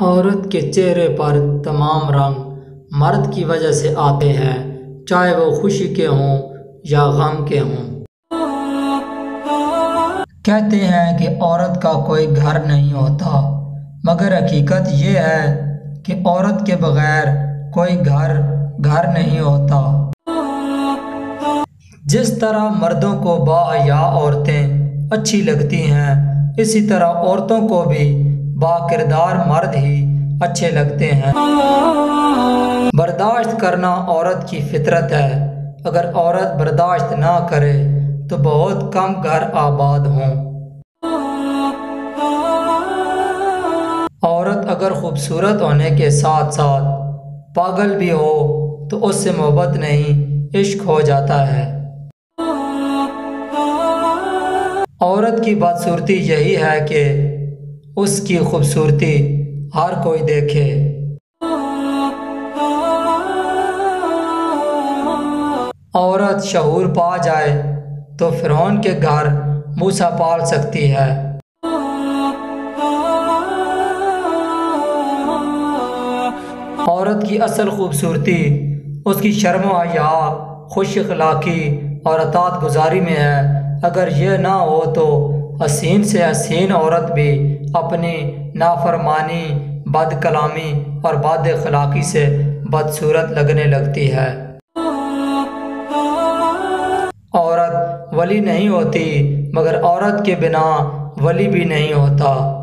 عورت کے چہرے پر تمام رنگ مرد کی وجہ سے آتے ہیں، چاہے وہ خوشی کے ہوں یا غم کے ہوں۔ کہتے ہیں کہ عورت کا کوئی گھر نہیں ہوتا، مگر حقیقت یہ ہے کہ عورت کے بغیر کوئی گھر نہیں ہوتا۔ جس طرح مردوں کو باحیا عورتیں اچھی لگتی ہیں، اسی طرح عورتوں کو بھی با کردار مرد ہی اچھے لگتے ہیں۔ برداشت کرنا عورت کی فطرت ہے۔ اگر عورت برداشت نہ کرے تو بہت کم گھر آباد ہوں۔ عورت اگر خوبصورت ہونے کے ساتھ ساتھ پاگل بھی ہو تو اس سے محبت نہیں، عشق ہو جاتا ہے۔ عورت کی بدصورتی یہی ہے کہ اس کی خوبصورتی ہر کوئی دیکھے۔ عورت شعور پا جائے تو فرعون کے گھر موسیٰ پال سکتی ہے۔ عورت کی اصل خوبصورتی اس کی شرم و حیا، خوش اخلاقی اور اطاعت گزاری میں ہے۔ اگر یہ نہ ہو تو حسین سے حسین عورت بھی اپنی نافرمانی، بد کلامی اور بد اخلاقی سے بدصورت لگنے لگتی ہے۔ عورت ولی نہیں ہوتی، مگر عورت کے بنا ولی بھی نہیں ہوتا۔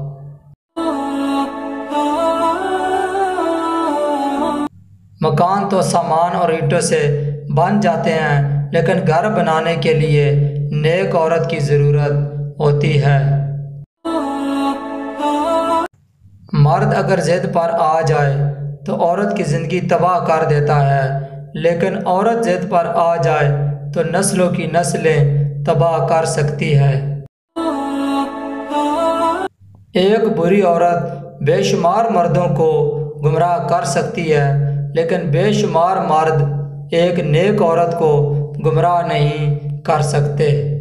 مکان تو سامان اور اینٹوں سے بن جاتے ہیں، لیکن گھر بنانے کے لیے نیک عورت کی ضرورت ہوتی ہے۔ مرد اگر ضد پر آ جائے تو عورت کی زندگی تباہ کر دیتا ہے، لیکن عورت ضد پر آ جائے تو نسلوں کی نسلیں تباہ کر سکتی ہے۔ ایک بری عورت بے شمار مردوں کو گمراہ کر سکتی ہے، لیکن بے شمار مرد ایک نیک عورت کو گمراہ نہیں کر سکتے۔